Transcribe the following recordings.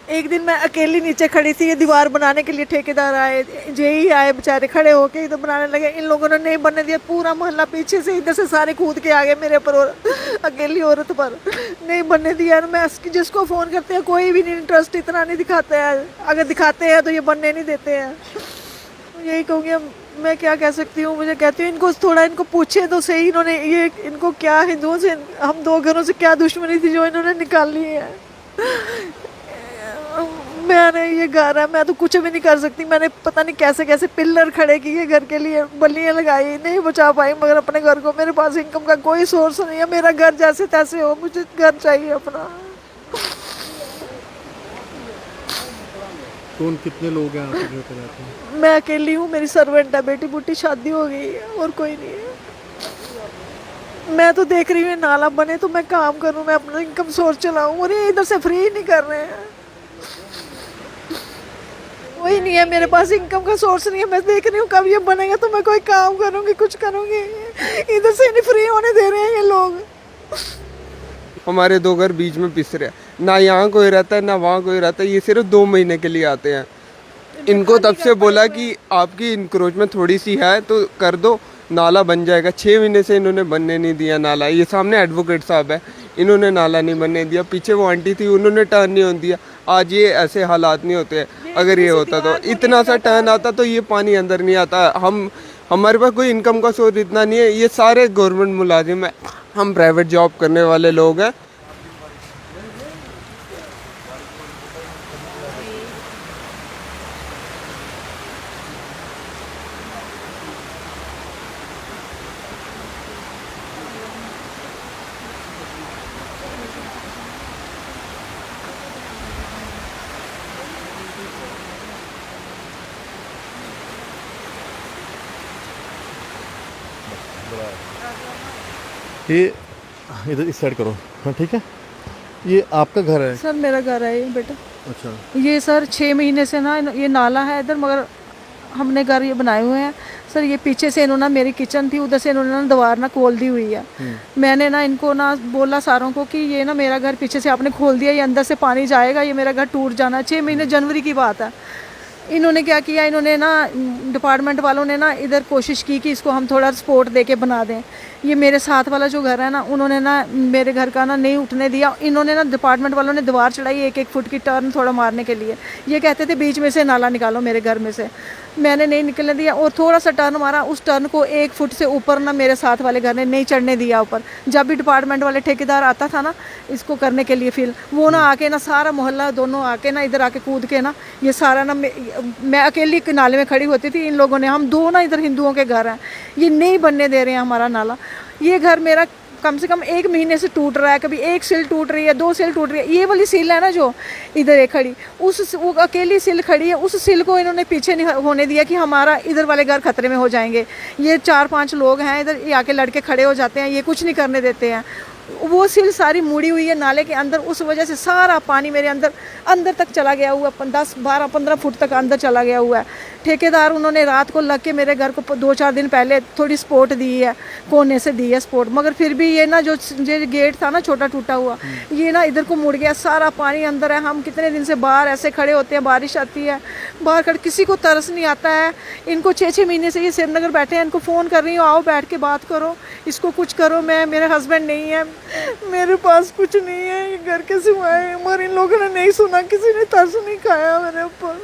एक दिन मैं अकेली नीचे खड़ी थी, ये दीवार बनाने के लिए ठेकेदार आए, जेई आए बेचारे, खड़े होके इधर बनाने लगे। इन लोगों ने नहीं बनने दिया, पूरा मोहल्ला पीछे से इधर से सारे कूद के आ गए मेरे पर, और अकेली औरत पर नहीं बनने दिया। मैं जिसको फ़ोन करते हैं कोई भी नहीं इंटरेस्ट इतना नहीं दिखाते हैं, अगर दिखाते हैं तो ये बनने नहीं देते हैं। यही कहूँगी, मैं क्या कह सकती हूँ। मुझे कहती हूँ इनको थोड़ा, इनको पूछे तो सही, इन्होंने ये, इनको क्या हिंदुओं से, हम दो घरों से क्या दुश्मनी थी जो इन्होंने निकाल ली है। मैंने ये घर है, मैं तो कुछ भी नहीं कर सकती। मैंने पता नहीं कैसे कैसे पिलर खड़े किए घर के लिए, बल्लियाँ लगाई, नहीं बचा पाई मगर अपने घर को। मेरे पास इनकम का कोई सोर्स नहीं है, मेरा घर जैसे तैसे हो, मुझे घर चाहिए अपना। कौन कितने लोग हैं आपके घर पे रहते हैं? मैं अकेली हूँ, मेरी सर्वेंट है, बेटी बूटी शादी हो गई है और कोई नहीं है। मैं तो देख रही हूँ नाला बने तो मैं काम करूँ, मैं अपना इनकम सोर्स चलाऊँ, और ये इधर से फ्री नहीं कर रहे हैं। वही नहीं है मेरे पास, इनकम का सोर्स नहीं है। मैं देख रही हूँ कब ये बनेगा तो मैं कोई काम करूँगी, कुछ करूँगी। इधर से नहीं फ्री होने दे रहे हैं ये लोग। हमारे दो घर बीच में पिस रहे हैं, ना यहाँ कोई रहता है ना वहाँ कोई रहता है। ये सिर्फ 2 महीने के लिए आते हैं। इनको तब से बोला कि आपकी इंक्रोचमेंट थोड़ी सी है तो कर दो, नाला बन जाएगा। 6 महीने से इन्होंने बनने नहीं दिया नाला। ये सामने एडवोकेट साहब है, इन्होंने नाला नहीं बनने दिया। पीछे वो आंटी थी, उन्होंने टर्न नहीं होने दिया। आज ये ऐसे हालात नहीं होते। अगर ये होता तो इतना सा टर्न आता तो ये पानी अंदर नहीं आता। हमारे पास कोई इनकम का सोर्स इतना नहीं है। ये सारे गवर्नमेंट मुलाजिम है, हम प्राइवेट जॉब करने वाले लोग हैं। ये इधर इस साइड करो, हाँ ठीक है। ये आपका घर है? सर मेरा घर है ये बेटा। अच्छा। ये सर 6 महीने से ना ये नाला है इधर, मगर हमने घर ये बनाए हुए हैं सर। ये पीछे से इन्होंने, मेरी किचन थी उधर से इन्होंने ना दीवार ना खोल दी हुई है। मैंने ना इनको ना बोला सारों को कि ये ना मेरा घर पीछे से आपने खोल दिया, ये अंदर से पानी जाएगा, ये मेरा घर टूट जाना। 6 महीने जनवरी की बात है। इन्होंने क्या किया, इन्होंने ना डिपार्टमेंट वालों ने ना इधर कोशिश की कि इसको हम थोड़ा सपोर्ट दे के बना दें। ये मेरे साथ वाला जो घर है ना, उन्होंने ना मेरे घर का ना नहीं उठने दिया। इन्होंने ना डिपार्टमेंट वालों ने दीवार चढ़ाई 1-1 फुट की टर्न थोड़ा मारने के लिए। ये कहते थे बीच में से नाला निकालो मेरे घर में से, मैंने नहीं निकलने दिया। और थोड़ा सा टर्न मारा, उस टर्न को 1 फुट से ऊपर ना मेरे साथ वाले घर ने नहीं चढ़ने दिया ऊपर। जब भी डिपार्टमेंट वाले ठेकेदार आता था ना इसको करने के लिए फिल, वो ना आके ना सारा मोहल्ला दोनों आके ना इधर आके कूद के ना ये सारा ना, मैं अकेली नाले में खड़ी होती थी। इन लोगों ने, हम दो ना इधर हिंदुओं के घर हैं, ये नहीं बनने दे रहे हैं हमारा नाला। ये घर मेरा कम से कम 1 महीने से टूट रहा है। कभी 1 सिल टूट रही है, 2 सिल टूट रही है। ये वाली सिल है ना जो इधर एक खड़ी, वो अकेली सिल खड़ी है, उस सिल को इन्होंने पीछे नहीं होने दिया कि हमारा इधर वाले घर खतरे में हो जाएंगे। ये 4-5 लोग हैं इधर, ये आके लड़के खड़े हो जाते हैं, ये कुछ नहीं करने देते हैं। वो सिल सारी मुड़ी हुई है नाले के अंदर, उस वजह से सारा पानी मेरे अंदर तक चला गया हुआ, 10-12-15 फुट तक अंदर चला गया हुआ है। ठेकेदार उन्होंने रात को लग के मेरे घर को 2-4 दिन पहले थोड़ी सपोर्ट दी है, कोने से दी है सपोर्ट, मगर फिर भी ये ना जो गेट था ना छोटा टूटा हुआ, ये ना इधर को मुड़ गया, सारा पानी अंदर है। हम कितने दिन से बाहर ऐसे खड़े होते हैं, बारिश आती है बाहर खड़े, किसी को तरस नहीं आता है। इनको 6-6 महीने से ये श्रीनगर बैठे हैं, इनको फ़ोन कर रही हूँ आओ बैठ के बात करो, इसको कुछ करो। मेरे हस्बैंड नहीं है, मेरे पास कुछ नहीं है ये घर के सिवाय, मगर इन लोगों ने नहीं सुना, किसी ने तरस नहीं खाया मेरे ऊपर।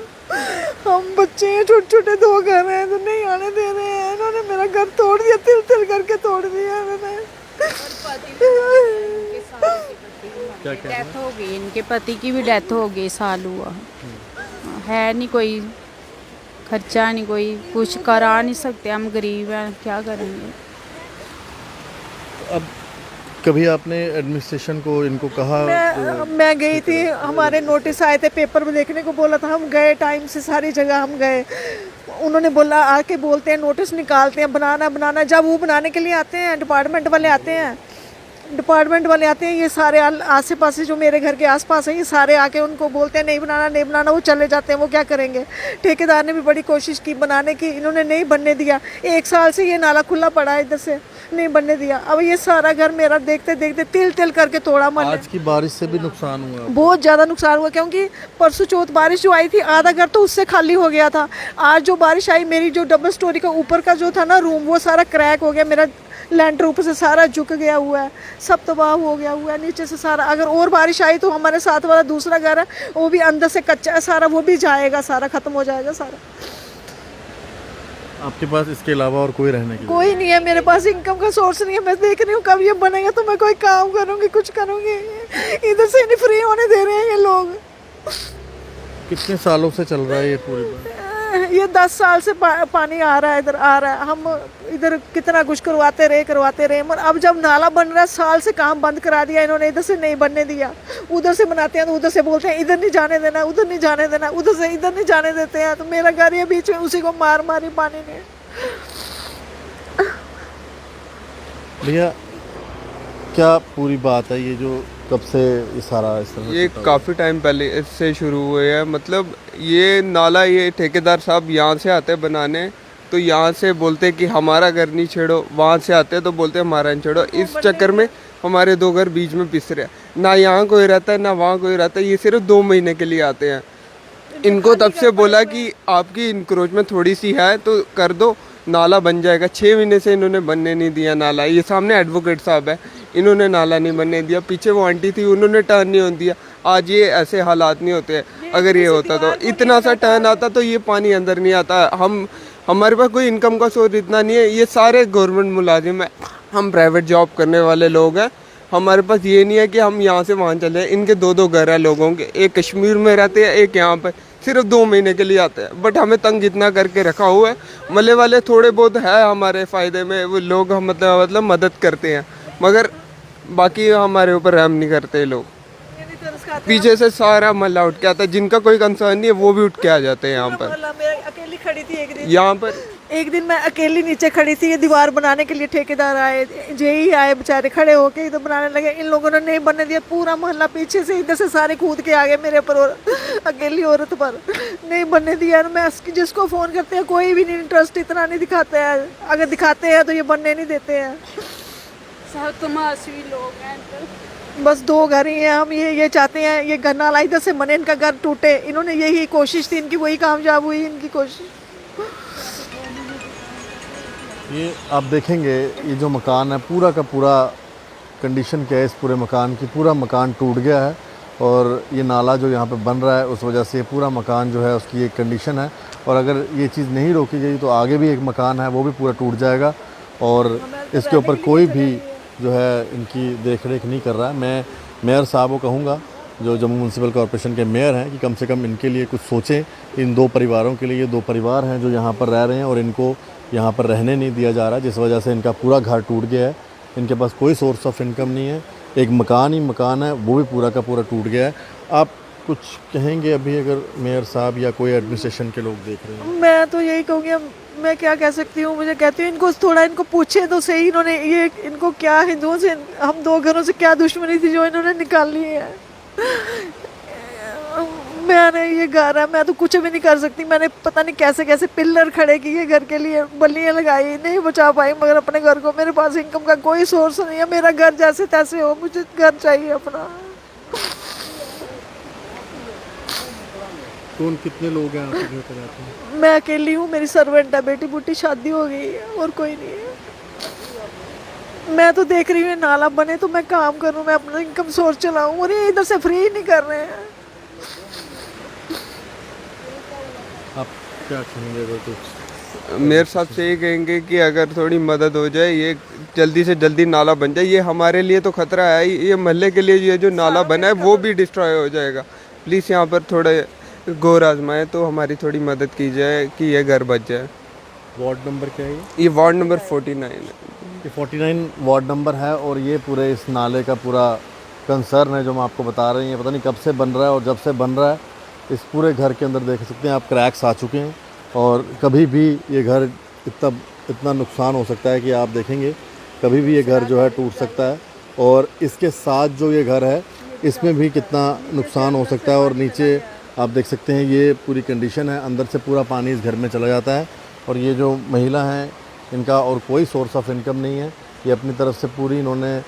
हम बच्चे हैं, छोटे छोटे 2 घर हैं तो नहीं आने दे रहे हैं। इन्होंने मेरा घर तोड़ दिया, तिल तिल करके तोड़ दिया इन्होंने। डेथ हो गई, इनके पति की भी डेथ हो गई, साल हुआ है। नहीं कोई खर्चा, नहीं कोई कुछ करा नहीं सकते, हम गरीब हैं, क्या करेंगे। अब कभी आपने एडमिनिस्ट्रेशन को इनको कहा? मैं गई थी, हमारे नोटिस आए थे, पेपर में देखने को बोला था, हम गए टाइम से, सारी जगह हम गए। उन्होंने बोला आके बोलते हैं नोटिस निकालते हैं, बनाना। जब वो बनाने के लिए आते हैं, डिपार्टमेंट वाले आते हैं, डिपार्टमेंट वाले आते हैं, ये सारे आसे पास जो मेरे घर के आसपास हैं ये सारे आके उनको बोलते हैं नहीं बनाना नहीं बनाना, वो चले जाते हैं। वो क्या करेंगे? ठेकेदार ने भी बड़ी कोशिश की बनाने की, इन्होंने नहीं बनने दिया। 1 साल से ये नाला खुला पड़ा है, इधर से नहीं बनने दिया। अब ये सारा घर मेरा देखते देखते तिल तिल करके तोड़ा मन। आज की बारिश से भी नुकसान हुआ? बहुत ज़्यादा नुकसान हुआ, क्योंकि परसों चौथ बारिश जो आई थी आधा घर तो उससे खाली हो गया था। आज जो बारिश आई, मेरी जो डबल स्टोरी का ऊपर का जो था ना रूम, वो सारा क्रैक हो गया। मेरा लैंटर ऊपर से सारा झुक गया हुआ है, सब तबाह हो गया हुआ है नीचे से सारा। अगर और बारिश आई तो हमारे साथ वाला दूसरा घर है वो भी अंदर से कच्चा है सारा, वो भी जाएगा सारा, ख़त्म हो जाएगा सारा। आपके पास इसके अलावा और कोई रहने की कोई नहीं है मेरे पास, इनकम का सोर्स नहीं है। मैं देख रही हूँ कब ये बनेगा तो मैं कोई काम करूँगी, कुछ करूँगी। इधर से नहीं फ्री होने दे रहे हैं ये लोग। कितने सालों से चल रहा है ये पूरी बात? ये 10 साल से पानी आ रहा है, इधर आ रहा है। हम इधर कितना कुछ करवाते रहे, मगर अब जब नाला बन रहा है, साल से काम बंद करा दिया इन्होंने। इधर से नहीं बनने दिया, उधर से बनाते हैं तो उधर से बोलते हैं इधर नहीं जाने देना, उधर नहीं जाने देना, उधर से इधर नहीं जाने देते हैं। तो मेरा घर ये बीच में, उसी को मार मारी पानी ने। भैया क्या पूरी बात है ये जो कब से ये सारा इस तरह ये काफ़ी टाइम पहले इससे शुरू हुए हैं। मतलब ये नाला, ये ठेकेदार साहब यहाँ से आते बनाने तो यहाँ से बोलते कि हमारा घर नहीं छेड़ो, वहाँ से आते तो बोलते हमारा नहीं छेड़ो। इस चक्कर में हमारे 2 घर बीच में पिस रहे हैं। ना यहाँ कोई रहता है ना वहाँ कोई रहता है। ये सिर्फ 2 महीने के लिए आते हैं। इनको तब से बोला कि आपकी इंक्रोचमेंट थोड़ी सी है तो कर दो, नाला बन जाएगा। 6 महीने से इन्होंने बनने नहीं दिया नाला। ये सामने एडवोकेट साहब है, इन्होंने नाला नहीं बनने दिया। पीछे वो आंटी थी, उन्होंने टर्न नहीं होने दिया। आज ये ऐसे हालात नहीं होते। अगर ये होता तो इतना सा टर्न आता तो ये पानी अंदर नहीं आता। हमारे पास कोई इनकम का सोर्स इतना नहीं है। ये सारे गवर्नमेंट मुलाजिम है, हम प्राइवेट जॉब करने वाले लोग हैं। हमारे पास ये नहीं है कि हम यहाँ से वहाँ चले। इनके 2 घर है लोगों के, एक कश्मीर में रहते हैं, एक यहाँ पर। सिर्फ 2 महीने के लिए आते हैं, बट हमें तंग इतना करके रखा हुआ है। मल्ले वाले थोड़े बहुत है हमारे फ़ायदे में, वो लोग हम मतलब मदद करते हैं, मगर बाकी हमारे ऊपर रहम नहीं करते लोग। पीछे से सारा मल्ला उठ के आता है, जिनका कोई कंसर्न नहीं है वो भी उठ के आ जाते हैं यहाँ पर। अकेली खड़ी थी एक दिन, यहाँ पर एक दिन मैं अकेली नीचे खड़ी थी। ये दीवार बनाने के लिए ठेकेदार आए, जेई आए बेचारे, खड़े होके इधर बनाने लगे। इन लोगों ने नहीं बनने दिया। पूरा मोहल्ला पीछे से इधर से सारे कूद के आ गए मेरे पर, और अकेली औरत पर नहीं बनने दिया। मैं जिसको फ़ोन करते हैं कोई भी नहीं इंटरेस्ट इतना नहीं दिखाते हैं। अगर दिखाते हैं तो ये बनने नहीं देते हैं। सब तमाशवी लोग हैं तो। बस 2 घर ही हैं। हम ये चाहते हैं ये घर नाला इधर से बने, इनका घर टूटे। इन्होंने यही कोशिश थी इनकी, वही कामयाब हुई इनकी कोशिश। ये आप देखेंगे ये जो मकान है पूरा का पूरा कंडीशन क्या है इस पूरे मकान की। पूरा मकान टूट गया है और ये नाला जो यहाँ पे बन रहा है उस वजह से पूरा मकान जो है उसकी एक कंडीशन है। और अगर ये चीज़ नहीं रोकी गई तो आगे भी एक मकान है वो भी पूरा टूट जाएगा और इसके ऊपर कोई भी जो है इनकी देख रेख नहीं कर रहा है। मैं मेयर साहब को कहूँगा जो जम्मू म्यूनसिपल कॉर्पोरेशन के मेयर हैं कि कम से कम इनके लिए कुछ सोचें। इन 2 परिवारों के लिए, ये 2 परिवार हैं जो यहाँ पर रह रहे हैं और इनको यहाँ पर रहने नहीं दिया जा रहा, जिस वजह से इनका पूरा घर टूट गया है। इनके पास कोई सोर्स ऑफ इनकम नहीं है। एक मकान ही मकान है, वो भी पूरा का पूरा टूट गया है। आप कुछ कहेंगे अभी अगर मेयर साहब या कोई एडमिनिस्ट्रेशन के लोग देख रहे हैं? मैं तो यही कहूँगी, मैं क्या कह सकती हूँ। मुझे कहती हूँ इनको थोड़ा इनको पूछे तो सही, इन्होंने ये इनको क्या हिंदुओं से, हम 2 घरों से क्या दुश्मनी थी जो इन्होंने निकाल ली है। मैंने ये घर है, मैं तो कुछ भी नहीं कर सकती। मैंने पता नहीं कैसे कैसे पिलर खड़े किए घर के लिए, बल्लियाँ लगाई, नहीं बचा पाई मगर अपने घर को। मेरे पास इनकम का कोई सोर्स नहीं है। मेरा घर जैसे तैसे हो, मुझे घर चाहिए अपना। कौन कितने लोग हैं आपके घर पर रहते हैं? मैं अकेली हूँ, मेरी सर्वेंट है, बेटी बूटी शादी हो गई है और कोई नहीं है। मैं तो देख रही हूँ नाला बने तो मैं काम करूँ, मैं अपना इनकम सोर्स चलाऊँ, और ये इधर से फ्री नहीं कर रहे हैं। आप क्या कहेंगे अगर कुछ? मेरे साहब से ये कहेंगे कि अगर थोड़ी मदद हो जाए, ये जल्दी से जल्दी नाला बन जाए। ये हमारे लिए तो खतरा है, ये मोहल्ले के लिए ये जो नाला बना है वो भी डिस्ट्रॉय हो जाएगा। प्लीज़ यहाँ पर थोड़े गौर आजमाएं तो हमारी थोड़ी मदद की जाए कि ये घर बच जाए। वार्ड नंबर क्या है ये वार्ड नंबर 49 है। ये 49 वार्ड नंबर है और ये पूरे इस नाले का पूरा कंसर्न है जो मैं आपको बता रही हैं। पता नहीं कब से बन रहा है और जब से बन रहा है इस पूरे घर के अंदर देख सकते हैं आप क्रैक्स आ चुके हैं और कभी भी ये घर इतना नुकसान हो सकता है कि आप देखेंगे कभी भी ये घर जो है टूट सकता है। और इसके साथ जो ये घर है इसमें भी कितना नुकसान हो सकता है। और नीचे आप देख सकते हैं ये पूरी कंडीशन है, अंदर से पूरा पानी इस घर में चला जाता है। और ये जो महिला हैं इनका और कोई सोर्स ऑफ इनकम नहीं है, ये अपनी तरफ से पूरी इन्होंने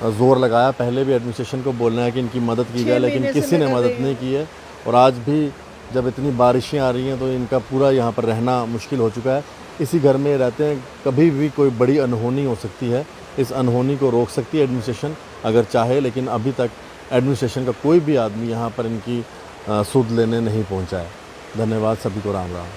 ज़ोर लगाया। पहले भी एडमिनिस्ट्रेशन को बोलना है कि इनकी मदद की जाए, लेकिन किसी ने मदद नहीं की है। और आज भी जब इतनी बारिशें आ रही हैं तो इनका पूरा यहाँ पर रहना मुश्किल हो चुका है। इसी घर में रहते हैं, कभी भी कोई बड़ी अनहोनी हो सकती है। इस अनहोनी को रोक सकती है एडमिनिस्ट्रेशन अगर चाहे, लेकिन अभी तक एडमिनिस्ट्रेशन का कोई भी आदमी यहाँ पर इनकी सुध लेने नहीं पहुँचा है। धन्यवाद, सभी को राम राम।